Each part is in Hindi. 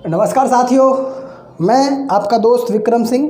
नमस्कार साथियों, मैं आपका दोस्त विक्रम सिंह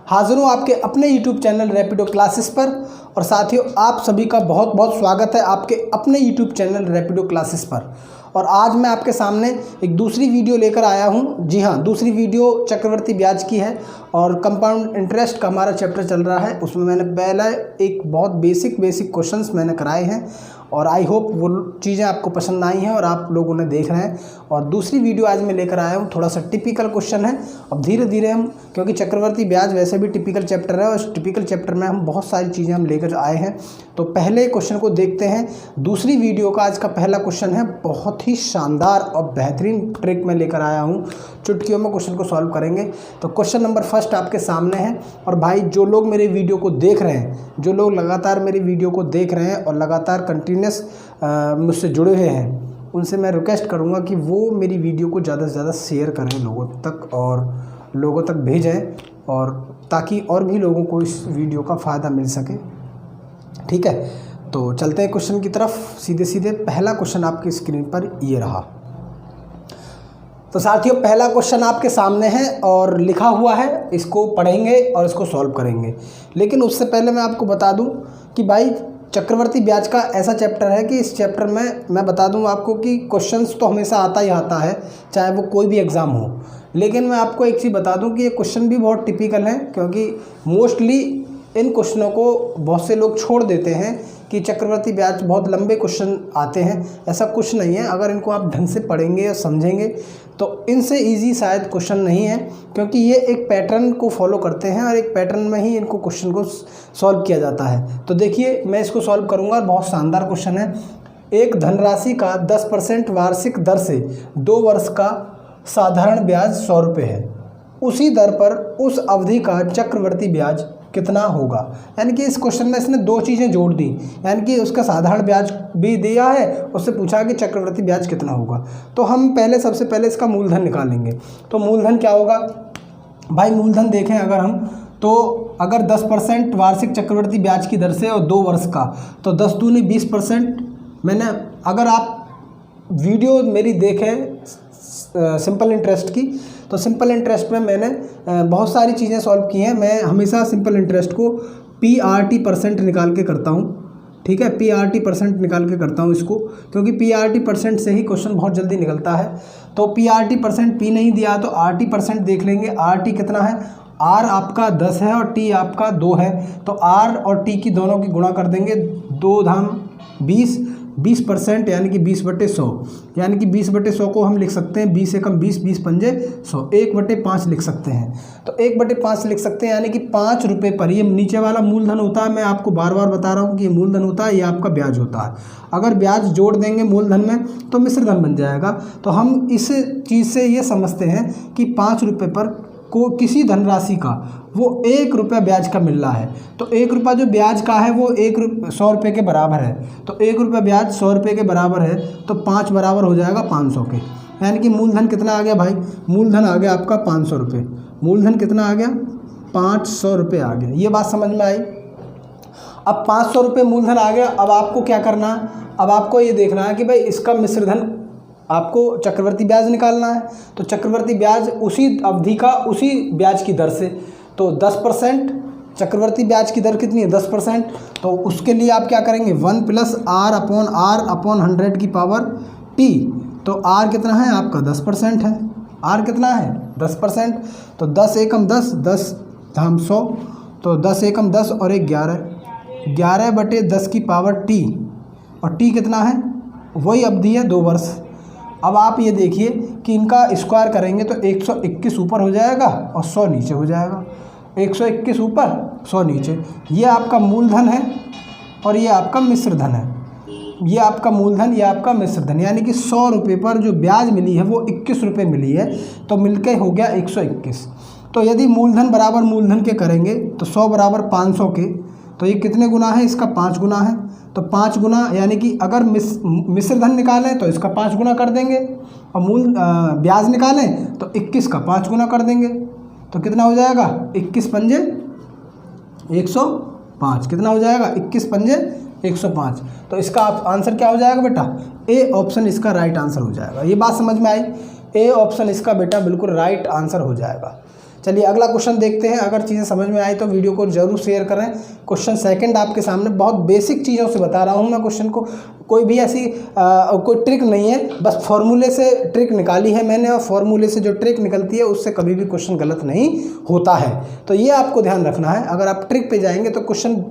हाजिर हूँ आपके अपने YouTube चैनल रैपिडो क्लासेस पर। और साथियों, आप सभी का बहुत बहुत स्वागत है आपके अपने YouTube चैनल रैपिडो क्लासेस पर। और आज मैं आपके सामने एक दूसरी वीडियो लेकर आया हूँ। जी हाँ, दूसरी वीडियो चक्रवर्ती ब्याज की है और कंपाउंड इंटरेस्ट का हमारा चैप्टर चल रहा है। उसमें मैंने पहला एक बहुत बेसिक क्वेश्चंस मैंने कराए हैं और आई होप वो चीज़ें आपको पसंद आई हैं और आप लोग उन्हें देख रहे हैं। और दूसरी वीडियो आज मैं लेकर आया हूँ, थोड़ा सा टिपिकल क्वेश्चन है। अब धीरे धीरे हम, क्योंकि चक्रवर्ती ब्याज वैसे भी टिपिकल चैप्टर है और इस टिपिकल चैप्टर में हम बहुत सारी चीज़ें हम लेकर आए हैं। तो पहले क्वेश्चन को देखते हैं। दूसरी वीडियो का आज का पहला क्वेश्चन है, बहुत ही शानदार और बेहतरीन ट्रिक में लेकर आया हूँ। चुटकियों में क्वेश्चन को सॉल्व करेंगे। तो क्वेश्चन नंबर फर्स्ट आपके सामने है। और भाई, जो लोग मेरे वीडियो को देख रहे हैं, जो लोग लगातार मेरी वीडियो को देख रहे हैं और लगातार कंटिन्यूस मुझसे जुड़े हुए हैं, उनसे मैं रिक्वेस्ट करूंगा कि वो मेरी वीडियो को ज़्यादा से ज़्यादा शेयर करें लोगों तक और लोगों तक भेजें, और ताकि और भी लोगों को इस वीडियो का फ़ायदा मिल सके। ठीक है, तो चलते हैं क्वेश्चन की तरफ सीधे सीधे। पहला क्वेश्चन आपकी स्क्रीन पर ये रहा। तो साथियों, पहला क्वेश्चन आपके सामने है और लिखा हुआ है, इसको पढ़ेंगे और इसको सॉल्व करेंगे। लेकिन उससे पहले मैं आपको बता दूं कि भाई, चक्रवर्ती ब्याज का ऐसा चैप्टर है कि इस चैप्टर में मैं बता दूं आपको कि क्वेश्चंस तो हमेशा आता ही आता है, चाहे वो कोई भी एग्ज़ाम हो। लेकिन मैं आपको एक चीज़ बता दूं कि ये क्वेश्चन भी बहुत टिपिकल है, क्योंकि मोस्टली इन क्वेश्चनों को बहुत से लोग छोड़ देते हैं कि चक्रवर्ती ब्याज बहुत लंबे क्वेश्चन आते हैं। ऐसा कुछ नहीं है। अगर इनको आप ढंग से पढ़ेंगे और समझेंगे तो इनसे इजी शायद क्वेश्चन नहीं है, क्योंकि ये एक पैटर्न को फॉलो करते हैं और एक पैटर्न में ही इनको क्वेश्चन को सॉल्व किया जाता है। तो देखिए, मैं इसको सॉल्व करूँगा। बहुत शानदार क्वेश्चन है। एक धनराशि का 10% वार्षिक दर से 2 वर्ष का साधारण ब्याज 100 रुपये है। उसी दर पर उस अवधि का चक्रवर्ती ब्याज कितना होगा। यानी कि इस क्वेश्चन में इसने दो चीज़ें जोड़ दी, यानी कि उसका साधारण ब्याज भी दिया है, उससे पूछा कि चक्रवर्ती ब्याज कितना होगा। तो हम सबसे पहले इसका मूलधन निकालेंगे। तो मूलधन क्या होगा भाई? मूलधन देखें अगर हम, तो अगर 10% वार्षिक चक्रवर्ती ब्याज की दर से और 2 वर्ष का, तो 10 दूनी 20%। अगर आप वीडियो मेरी देखें सिंपल इंटरेस्ट की, तो सिंपल इंटरेस्ट में मैंने बहुत सारी चीज़ें सॉल्व की हैं। मैं हमेशा सिंपल इंटरेस्ट को PRT % निकाल के करता हूँ। ठीक है, PRT % निकाल के करता हूँ इसको, क्योंकि PRT % से ही क्वेश्चन बहुत जल्दी निकलता है। तो PRT %, P नहीं दिया तो RT % देख लेंगे। RT कितना है? R आपका 10 है और T आपका 2 है। तो R और T की दोनों की गुणा कर देंगे। 2 धाम 20, 20% यानी कि 20/100, यानी कि 20/100 को हम लिख सकते हैं 20 एकम 20, 20 पंजे 100, 1/5 लिख सकते हैं। तो 1/5 लिख सकते हैं, यानी कि 5 रुपये पर। ये नीचे वाला मूलधन होता है। मैं आपको बार बार बता रहा हूँ कि ये मूलधन होता है, ये आपका ब्याज होता है। अगर ब्याज जोड़ देंगे मूलधन में तो मिश्रधन बन जाएगा। तो हम इस चीज़ से ये समझते हैं कि 5 रुपये पर को किसी धनराशि का वो 1 रुपया ब्याज का मिल रहा है। तो 1 रुपया जो ब्याज का है वो 100 रुपये के बराबर है। तो 1 रुपया ब्याज 100 रुपये के बराबर है, तो 5 बराबर हो जाएगा 500 के। यानी कि मूलधन कितना आ गया भाई? मूलधन आ गया आपका 500 रुपये। मूलधन कितना आ गया? 500 रुपये आ गया। ये बात समझ में आई? अब 500 रुपये मूलधन आ गया। अब आपको क्या करना है? अब आपको ये देखना है कि भाई इसका मिश्रधन, आपको चक्रवर्ती ब्याज निकालना है। तो चक्रवर्ती ब्याज उसी अवधि का उसी ब्याज की दर से, तो 10%। चक्रवर्ती ब्याज की दर कितनी है? 10%। तो उसके लिए आप क्या करेंगे? 1 + R/100 की पावर T। तो R कितना है आपका? 10% है। R कितना है? 10%। तो 10 एकम 10, 10 धाम 100, तो 10 एकम 10 और 1 11, 11/10 की पावर T। और T कितना है? वही अवधि है, 2 वर्ष। अब आप ये देखिए कि इनका स्क्वायर करेंगे तो 121 ऊपर हो जाएगा और 100 नीचे हो जाएगा। 121 ऊपर, 100 नीचे। ये आपका मूलधन है और ये आपका मिश्रधन है। ये आपका मूलधन, ये आपका मिश्रधन। यानी कि 100 रुपये पर जो ब्याज मिली है वो 21 रुपये मिली है, तो मिलके हो गया 121। तो यदि मूलधन बराबर मूलधन के करेंगे तो 100 बराबर 500 के, तो ये कितने गुना है? इसका 5 गुना है। तो 5 गुना, यानी कि अगर मिश्रधन निकालें तो इसका 5 गुना कर देंगे, और ब्याज निकालें तो 21 का 5 गुना कर देंगे। तो कितना हो जाएगा? 21 पंजे 105। कितना हो जाएगा? 21 पंजे 105। तो इसका आंसर क्या हो जाएगा बेटा? ए ऑप्शन इसका राइट आंसर हो जाएगा। ये बात समझ में आई? ए ऑप्शन इसका बेटा बिल्कुल राइट आंसर हो जाएगा। चलिए अगला क्वेश्चन देखते हैं। अगर चीज़ें समझ में आई तो वीडियो को जरूर शेयर करें। क्वेश्चन सेकंड आपके सामने, बहुत बेसिक चीज़ों से बता रहा हूँ मैं क्वेश्चन को, कोई भी ऐसी कोई ट्रिक नहीं है, बस फॉर्मूले से ट्रिक निकाली है मैंने, और फॉर्मूले से जो ट्रिक निकलती है उससे कभी भी क्वेश्चन गलत नहीं होता है। तो ये आपको ध्यान रखना है। अगर आप ट्रिक पे जाएंगे तो क्वेश्चन,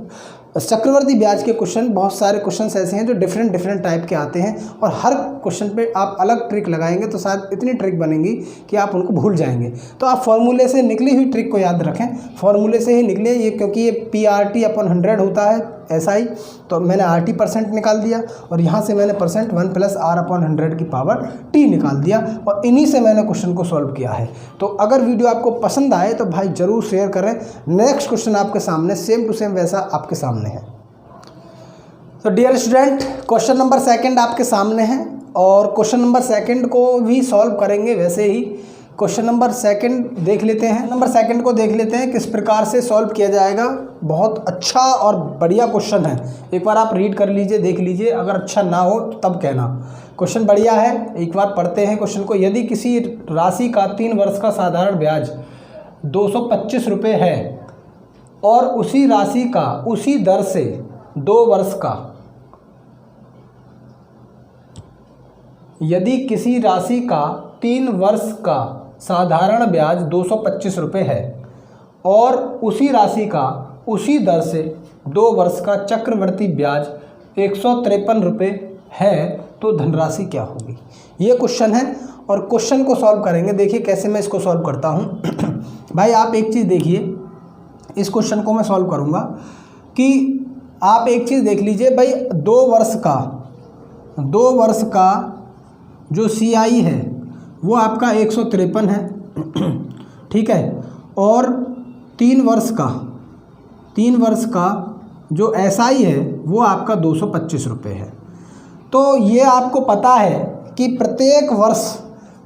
चक्रवर्ती ब्याज के क्वेश्चन, बहुत सारे क्वेश्चंस ऐसे हैं जो डिफरेंट टाइप के आते हैं, और हर क्वेश्चन पे आप अलग ट्रिक लगाएंगे तो शायद इतनी ट्रिक बनेंगी कि आप उनको भूल जाएंगे। तो आप फॉर्मूले से निकली हुई ट्रिक को याद रखें, फॉर्मूले से ही निकले ये, क्योंकि ये PRT/100 होता है SI, तो मैंने RT% निकाल दिया, और यहाँ से मैंने परसेंट 1 + R/100 की पावर T निकाल दिया, और इन्हीं से मैंने क्वेश्चन को सॉल्व किया है। तो अगर वीडियो आपको पसंद आए तो भाई ज़रूर शेयर करें। नेक्स्ट क्वेश्चन आपके सामने सेम टू सेम वैसा आपके सामने है। तो dear student, question number second आपके सामने है, और क्वेश्चन नंबर सेकंड को भी सॉल्व करेंगे वैसे ही। क्वेश्चन नंबर सेकंड देख लेते हैं, नंबर सेकंड को देख लेते हैं किस प्रकार से सॉल्व किया जाएगा। बहुत अच्छा और बढ़िया क्वेश्चन है, एक बार आप रीड कर लीजिए, देख लीजिए, अगर अच्छा ना हो तो तब कहना। क्वेश्चन बढ़िया है, एक बार पढ़ते हैं क्वेश्चन को। यदि किसी राशि का 3 वर्ष का साधारण ब्याज 225 रुपये है, और उसी राशि का उसी दर से 2 वर्ष का, यदि किसी राशि का 3 वर्ष का साधारण ब्याज 225 रुपये है, और उसी राशि का उसी दर से 2 वर्ष का चक्रवृद्धि ब्याज 153 रुपये है, तो धनराशि क्या होगी? ये क्वेश्चन है, और क्वेश्चन को सॉल्व करेंगे। देखिए कैसे मैं इसको सॉल्व करता हूँ। भाई आप एक चीज़ देखिए, इस क्वेश्चन को मैं सॉल्व करूँगा कि आप एक चीज़ देख लीजिए भाई, 2 वर्ष का जो CI है वो आपका 153 है, ठीक है, और 3 वर्ष का जो SI है वो आपका 225 रुपये है। तो ये आपको पता है कि प्रत्येक वर्ष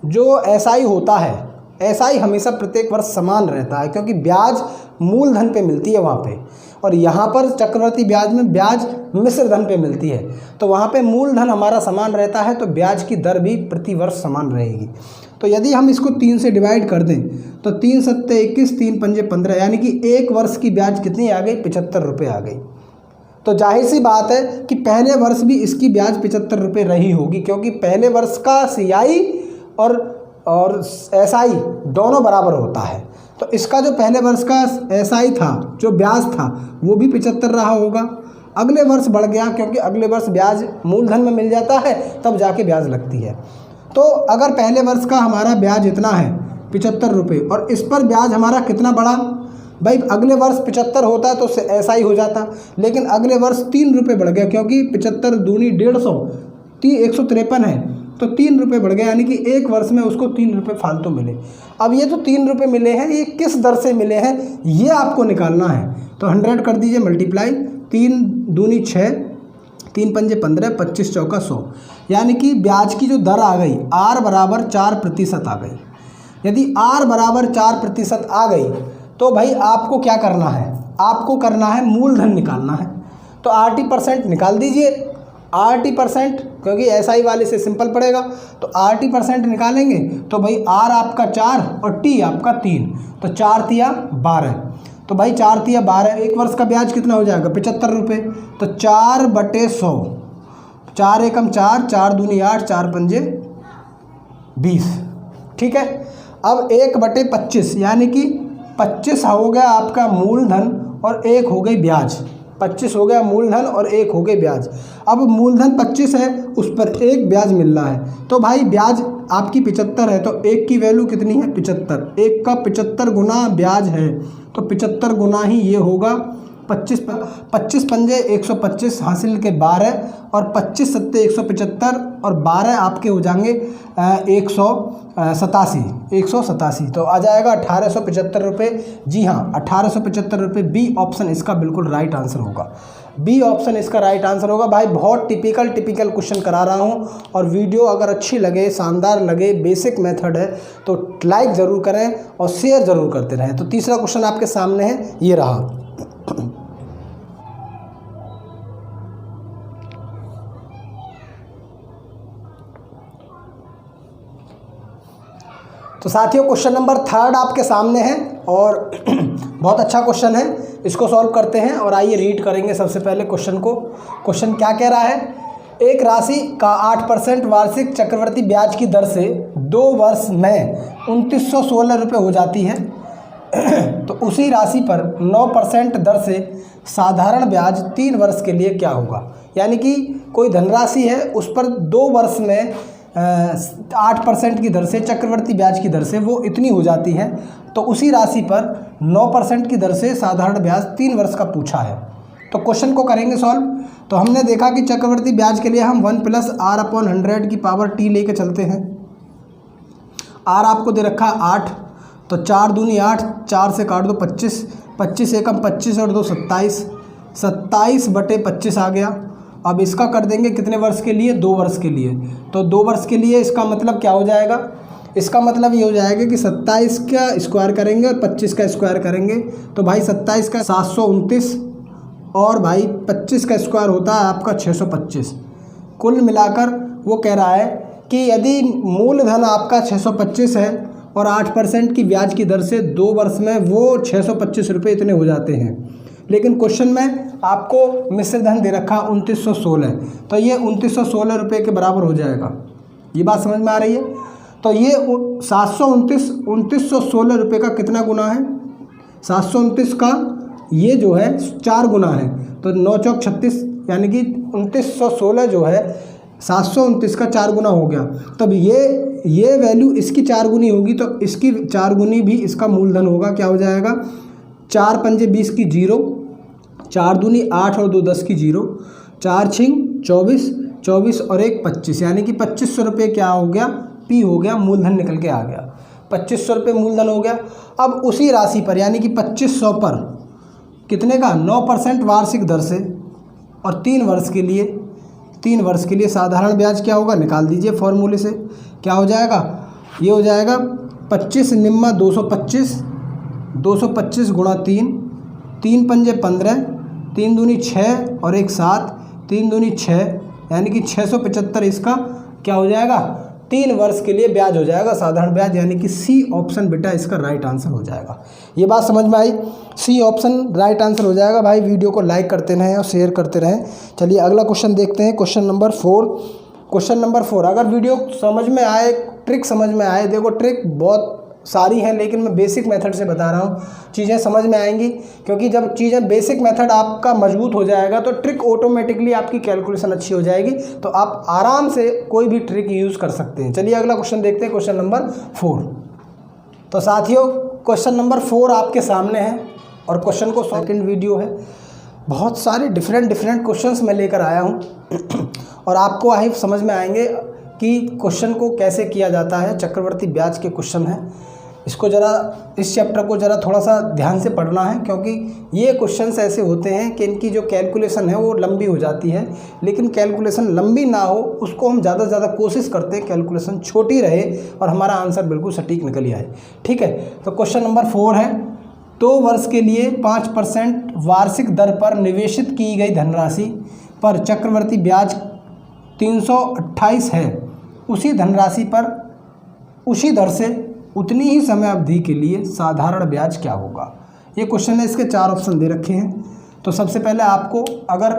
जो SI होता है, SI हमेशा प्रत्येक वर्ष समान रहता है, क्योंकि ब्याज मूलधन पे मिलती है वहाँ पे, और यहाँ पर चक्रवृद्धि ब्याज में ब्याज मिश्र धन पे मिलती है। तो वहाँ पे मूलधन हमारा समान रहता है, तो ब्याज की दर भी प्रति वर्ष समान रहेगी। तो यदि हम इसको 3 से डिवाइड कर दें तो 3 × 7 = 21, 3 × 5 = 15, यानी कि एक वर्ष की ब्याज कितनी आ गई? 75 रुपये आ गई। तो जाहिर सी बात है कि पहले वर्ष भी इसकी ब्याज 75 रुपये रही होगी, क्योंकि पहले वर्ष का CI और SI दोनों बराबर होता है। तो इसका जो पहले वर्ष का SI था, जो ब्याज था, वो भी 75 रहा होगा। अगले वर्ष बढ़ गया, क्योंकि अगले वर्ष ब्याज मूलधन में मिल जाता है, तब जाके ब्याज लगती है। तो अगर पहले वर्ष का हमारा ब्याज इतना है 75 रुपये, और इस पर ब्याज हमारा कितना बढ़ा भाई? अगले वर्ष 75 होता तो SI हो जाता, लेकिन अगले वर्ष 3 रुपये बढ़ गया, क्योंकि 75 दूनी 150, 153 है, तो 3 रुपये बढ़ गया, यानी कि एक वर्ष में उसको 3 रुपये फालतू मिले। अब ये जो 3 रुपये मिले हैं, ये किस दर से मिले हैं, ये आपको निकालना है। तो 100 कर दीजिए मल्टीप्लाई, 3 दूनी 6, 3 × 5 = 15, 25 × 4 = 100, यानी कि ब्याज की जो दर आ गई R = 4% आ गई। यदि R = 4% आ गई तो भाई आपको क्या करना है? आपको करना है मूलधन निकालना है। तो RT% निकाल दीजिए, RT%, क्योंकि SI वाले से सिंपल पड़ेगा, तो RT% निकालेंगे तो भाई R आपका 4 और T आपका 3, तो 4 × 3 = 12। तो भाई 4 × 3 = 12, एक वर्ष का ब्याज कितना हो जाएगा? 75 रुपये। तो 4/100, 4 × 4, 4 दूनी 8, 4 × 5 = 20, ठीक है। अब 1/25, यानी कि 25 हो गया आपका मूलधन और 1 हो गई ब्याज। 25 हो गया मूलधन और 1 हो गई ब्याज। अब मूलधन 25 है, उस पर 1 ब्याज मिल रहा है, तो भाई ब्याज आपकी 75 है, तो 1 की वैल्यू कितनी है? 75। 1 का 75 गुना ब्याज है, तो 75 गुना ही ये होगा 25 पंजे 125 हासिल के 12, और 25 × 7 = 175, और 12 आपके हो जाएंगे 187। तो आ जाएगा 1875 रुपये। जी हाँ, 1875 रुपये। बी ऑप्शन इसका बिल्कुल राइट आंसर होगा। बी ऑप्शन इसका राइट आंसर होगा। भाई बहुत टिपिकल क्वेश्चन करा रहा हूँ, और वीडियो अगर अच्छी लगे, शानदार लगे, बेसिक मेथड है, तो लाइक ज़रूर करें और शेयर ज़रूर करते रहें। तो तीसरा क्वेश्चन आपके सामने है, ये रहा। तो साथियों क्वेश्चन नंबर 3 आपके सामने है और बहुत अच्छा क्वेश्चन है, इसको सॉल्व करते हैं और आइए रीड करेंगे सबसे पहले क्वेश्चन को। क्वेश्चन क्या कह रहा है, एक राशि का 8% वार्षिक चक्रवृद्धि ब्याज की दर से 2 वर्ष में 2916 रुपये हो जाती है तो उसी राशि पर 9% दर से साधारण ब्याज 3 वर्ष के लिए क्या होगा। यानी कि कोई धनराशि है, उस पर 2 वर्ष में 8% की दर से चक्रवृद्धि ब्याज की दर से वो इतनी हो जाती है, तो उसी राशि पर 9% की दर से साधारण ब्याज 3 वर्ष का पूछा है। तो क्वेश्चन को करेंगे सॉल्व। तो हमने देखा कि चक्रवृद्धि ब्याज के लिए हम 1 + r/100 की पावर t लेके चलते हैं। r आपको दे रखा है 8, तो 4 दूनी 8, 4 से काट दो 25, 25 एकम 25 और 2 27, 27/25 आ गया। अब इसका कर देंगे कितने वर्ष के लिए, 2 वर्ष के लिए। तो 2 वर्ष के लिए इसका मतलब क्या हो जाएगा, इसका मतलब ये हो जाएगा कि 27 का स्क्वायर करेंगे और 25 का स्क्वायर करेंगे, तो भाई 27 का 729 और भाई 25 का स्क्वायर होता है आपका 625। कुल मिलाकर वो कह रहा है कि यदि मूलधन आपका 625 है और 8% की ब्याज की दर से 2 वर्ष में वो 625 रुपये इतने हो जाते हैं, लेकिन क्वेश्चन में आपको मिश्र धन दे रखा 2916, तो ये 2916 रुपये के बराबर हो जाएगा। ये बात समझ में आ रही है। तो ये 2916 रुपये का कितना गुना है, 729 का ये जो है 4 गुना है, तो 9 चौक 36, यानी कि 2916 जो है 729 का 4 गुना हो गया। तब ये वैल्यू इसकी 4 गुनी होगी, तो इसकी 4 गुनी भी इसका मूलधन होगा। क्या हो जाएगा, 4 पंजे 20 की 0, 4 दूनी 8 और 2 10 की 0, 4 छिंग 24, 24 और 1 25, यानी कि 2500 रुपये क्या हो गया, पी हो गया, मूलधन निकल के आ गया। 2500 रुपये मूलधन हो गया। अब उसी राशि पर यानी कि 2500 पर कितने का, 9% वार्षिक दर से और 3 वर्ष के लिए साधारण ब्याज क्या होगा, निकाल दीजिए फॉर्मूले से। क्या हो जाएगा, ये हो जाएगा 25 निम्मा 225, 225 गुणा 3, 3 पंजे 15, 3 दूनी 6 और 1 7, 3 दूनी 6, यानी कि 675 इसका क्या हो जाएगा, 3 वर्ष के लिए ब्याज हो जाएगा, साधारण ब्याज, यानी कि सी ऑप्शन बेटा इसका राइट आंसर हो जाएगा। ये बात समझ में आई, सी ऑप्शन राइट आंसर हो जाएगा। भाई वीडियो को लाइक करते रहें और शेयर करते रहें। चलिए अगला क्वेश्चन देखते हैं, क्वेश्चन नंबर 4। क्वेश्चन नंबर 4, अगर वीडियो समझ में आए, ट्रिक समझ में आए, देखो ट्रिक बहुत सारी हैं लेकिन मैं बेसिक मेथड से बता रहा हूँ, चीज़ें समझ में आएंगी, क्योंकि जब चीज़ें बेसिक मेथड आपका मजबूत हो जाएगा तो ट्रिक ऑटोमेटिकली आपकी कैलकुलेशन अच्छी हो जाएगी, तो आप आराम से कोई भी ट्रिक यूज़ कर सकते हैं। चलिए अगला क्वेश्चन देखते हैं, क्वेश्चन नंबर 4। तो साथियों क्वेश्चन नंबर 4 आपके सामने है और क्वेश्चन को सेकंड वीडियो है। बहुत सारे डिफरेंट क्वेश्चंस मैं लेकर आया हूँ और आपको आई समझ में आएंगे कि क्वेश्चन को कैसे किया जाता है। चक्रवर्ती ब्याज के क्वेश्चन है, इसको ज़रा इस चैप्टर को ज़रा थोड़ा सा ध्यान से पढ़ना है, क्योंकि ये क्वेश्चंस ऐसे होते हैं कि इनकी जो कैलकुलेशन है वो लंबी हो जाती है, लेकिन कैलकुलेशन लंबी ना हो उसको हम ज़्यादा से ज़्यादा कोशिश करते हैं कैलकुलेशन छोटी रहे और हमारा आंसर बिल्कुल सटीक निकल ही आए। ठीक है, तो क्वेश्चन नंबर 4 है, 2 वर्ष के लिए 5% वार्षिक दर पर निवेशित की गई धनराशि पर चक्रवर्ती ब्याज 328 है, उसी धनराशि पर उसी दर से उतनी ही समय अवधि के लिए साधारण ब्याज क्या होगा। ये क्वेश्चन है, इसके 4 ऑप्शन दे रखे हैं। तो सबसे पहले आपको अगर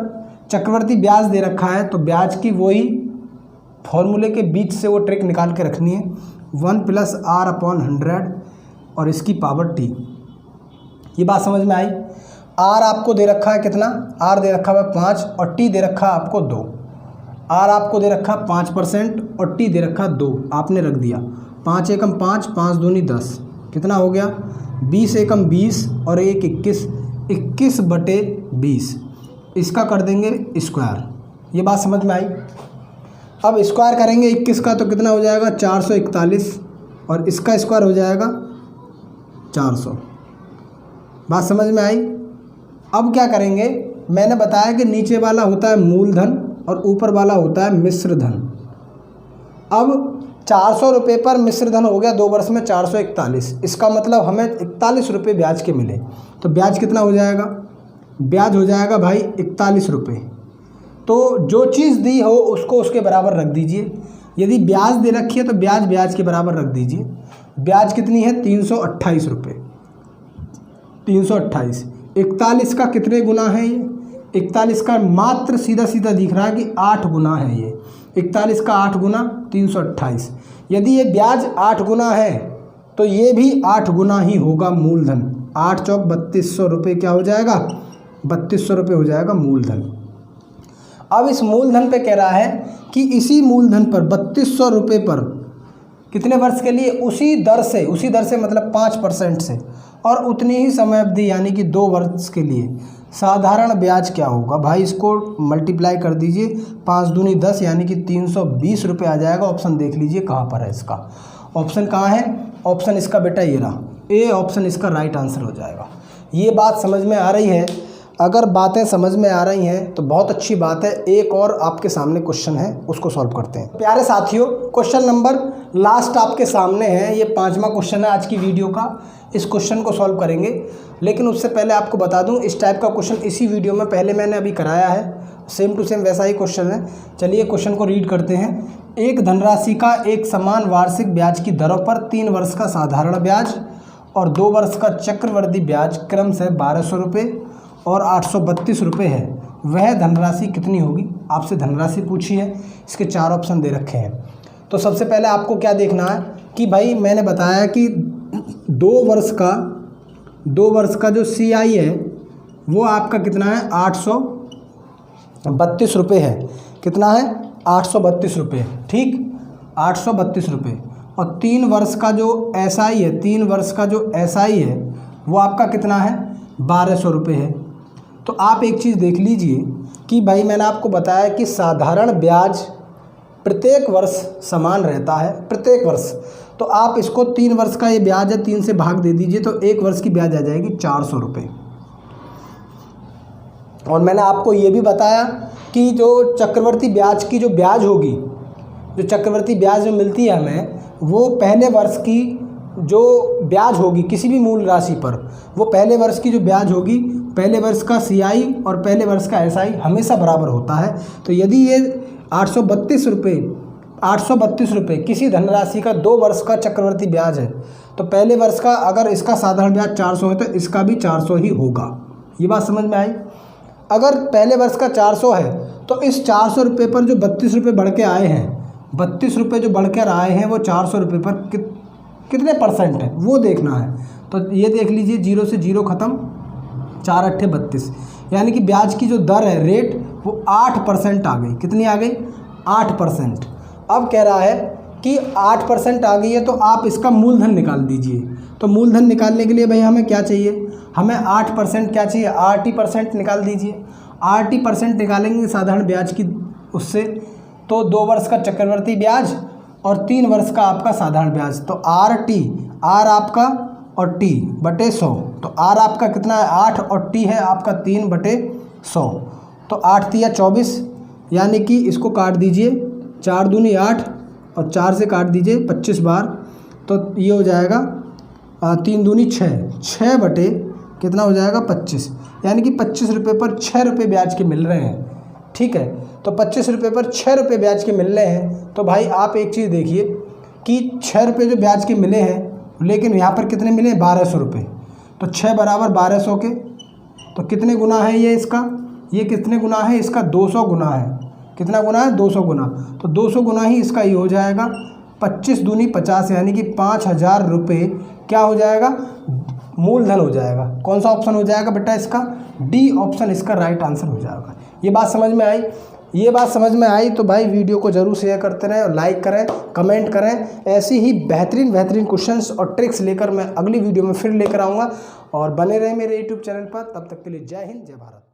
चक्रवर्ती ब्याज दे रखा है तो ब्याज की वही फॉर्मूले के बीच से वो ट्रिक निकाल के रखनी है, 1 + r/100 और इसकी पावर t। ये बात समझ में आई। r आपको दे रखा है कितना, r दे रखा है 5 और t दे रखा है आपको 2। r आपको दे रखा 5% और t दे रखा 2, आपने रख दिया। 5 एकम 5, 5 दूनी 10, कितना हो गया, 20 एकम 20 और 1 21, 21/20, इसका कर देंगे स्क्वायर। ये बात समझ में आई। अब स्क्वायर करेंगे 21 का तो कितना हो जाएगा, 441 और इसका स्क्वायर हो जाएगा 400। बात समझ में आई। अब क्या करेंगे, मैंने बताया कि नीचे वाला होता है मूलधन और ऊपर वाला होता है मिश्र धन। अब 400 रुपये पर मिश्र धन हो गया 2 वर्ष में 441, इसका मतलब हमें 41 रुपये ब्याज के मिले, तो ब्याज कितना हो जाएगा, ब्याज हो जाएगा भाई 41 रुपये। तो जो चीज़ दी हो उसको उसके बराबर रख दीजिए। यदि ब्याज दे रखी है तो ब्याज ब्याज के बराबर रख दीजिए। ब्याज कितनी है? 328 रुपये। 328। 41 का कितने गुना है ये? 41 का मात्र सीधा सीधा दिख रहा है कि 8 गुना है ये। 41 का 8 गुना 328। यदि ये ब्याज 8 गुना है तो ये भी 8 गुना ही होगा मूलधन। 8 चौक 3200 रुपये क्या हो जाएगा? 3200 रुपये हो जाएगा मूलधन। अब इस मूलधन पे कह रहा है कि इसी मूलधन पर 3200 रुपये पर कितने वर्ष के लिए? उसी दर से मतलब 5% से और उतनी ही समय अवधि यानी कि 2 वर्ष के लिए साधारण ब्याज क्या होगा? भाई इसको मल्टीप्लाई कर दीजिए, 5 दूनी 10 यानी कि 320 रुपये आ जाएगा। ऑप्शन देख लीजिए कहाँ पर है इसका। ऑप्शन कहाँ है? ऑप्शन इसका बेटा ये रहा, ए ऑप्शन इसका राइट आंसर हो जाएगा। ये बात समझ में आ रही है? अगर बातें समझ में आ रही हैं तो बहुत अच्छी बात है। एक और आपके सामने क्वेश्चन है, उसको सॉल्व करते हैं। प्यारे साथियों, क्वेश्चन नंबर लास्ट आपके सामने है। ये 5वां क्वेश्चन है आज की वीडियो का। इस क्वेश्चन को सॉल्व करेंगे, लेकिन उससे पहले आपको बता दूं इस टाइप का क्वेश्चन इसी वीडियो में पहले मैंने अभी कराया है। सेम टू सेम वैसा ही क्वेश्चन है। चलिए क्वेश्चन को रीड करते हैं। एक धनराशि का एक समान वार्षिक ब्याज की दरों पर 3 वर्ष का साधारण ब्याज और 2 वर्ष का चक्रवृद्धि ब्याज क्रम से 1200 रुपये और 832 रुपये है। वह धनराशि कितनी होगी? आपसे धनराशि पूछी है। इसके 4 ऑप्शन दे रखे हैं। तो सबसे पहले आपको क्या देखना है कि भाई मैंने बताया कि 2 वर्ष का जो CI है वो आपका कितना है? 832 रुपये है। कितना है? 832 रुपये। ठीक, 832 रुपये। और 3 वर्ष का जो SI है, 3 वर्ष का जो SI है वो आपका कितना है? 1200 रुपये है। तो आप एक चीज़ देख लीजिए कि भाई मैंने आपको बताया कि साधारण ब्याज प्रत्येक वर्ष समान रहता है, प्रत्येक वर्ष। तो आप इसको 3 वर्ष का ये ब्याज है, 3 से भाग दे दीजिए तो 1 वर्ष की ब्याज आ जाएगी 400 रुपये। और मैंने आपको ये भी बताया कि जो चक्रवर्ती ब्याज की जो ब्याज होगी, जो चक्रवर्ती ब्याज जो मिलती है हमें, वो पहले वर्ष की जो ब्याज होगी किसी भी मूल राशि पर, वो पहले वर्ष की जो ब्याज होगी, पहले वर्ष का CI और पहले वर्ष का SI हमेशा बराबर होता है। तो यदि ये 832 रुपये किसी धनराशि का 2 वर्ष का चक्रवर्ती ब्याज है तो पहले वर्ष का अगर इसका साधारण ब्याज 400 है तो इसका भी 400 ही होगा। ये बात समझ में आई? अगर पहले वर्ष का 400 है तो इस 400 रुपये पर जो 32 रुपये बढ़ के आए हैं, 32 रुपये जो बढ़कर आए हैं वो 400 रुपये पर कितने परसेंट है वो देखना है। तो ये देख लीजिए, 0 से 0 ख़त्म, 4 अट्ठे 32, यानी कि ब्याज की जो दर है, रेट, वो 8% आ गई। कितनी आ गई? 8%। अब कह रहा है कि 8% आ गई है तो आप इसका मूलधन निकाल दीजिए। तो मूलधन निकालने के लिए भाई हमें क्या चाहिए? हमें 8% क्या चाहिए? 80% निकाल दीजिए। 80% निकालेंगे साधारण ब्याज की उससे, तो 2 वर्ष का चक्रवर्ती ब्याज और 3 वर्ष का आपका साधारण ब्याज। तो R आपका और T बटे 100। तो R आपका कितना है? 8 और T है आपका 3 बटे 100। तो 8 तिया 24, यानी कि इसको काट दीजिए, 4 दूनी 8 और 4 से काट दीजिए 25 बार, तो ये हो जाएगा 3 दूनी 6 बटे कितना हो जाएगा? 25, यानी कि 25 रुपये पर 6 रुपये ब्याज के मिल रहे हैं। ठीक है, तो 25 रुपये पर 6 रुपये ब्याज के मिल रहे हैं। तो भाई आप एक चीज़ देखिए कि 6 रुपये जो ब्याज के मिले हैं, लेकिन यहाँ पर कितने मिले? 1200 रुपये। तो 6 बराबर 1200 के, तो कितने गुना है ये इसका? ये कितने गुना है इसका? 200 गुना है। कितना गुना है? 200 गुना। तो 200 गुना ही इसका ये हो जाएगा। 25 दूनी 50, यानी कि 5000 रुपये क्या हो जाएगा? मूलधन हो जाएगा। कौन सा ऑप्शन हो जाएगा बेटा इसका? D ऑप्शन इसका राइट आंसर हो जाएगा। ये बात समझ में आई? ये बात समझ में आई तो भाई वीडियो को ज़रूर शेयर करते रहें और लाइक करें, कमेंट करें। ऐसी ही बेहतरीन क्वेश्चंस और ट्रिक्स लेकर मैं अगली वीडियो में फिर लेकर आऊँगा। और बने रहें मेरे यूट्यूब चैनल पर। तब तक के लिए जय हिंद, जय भारत।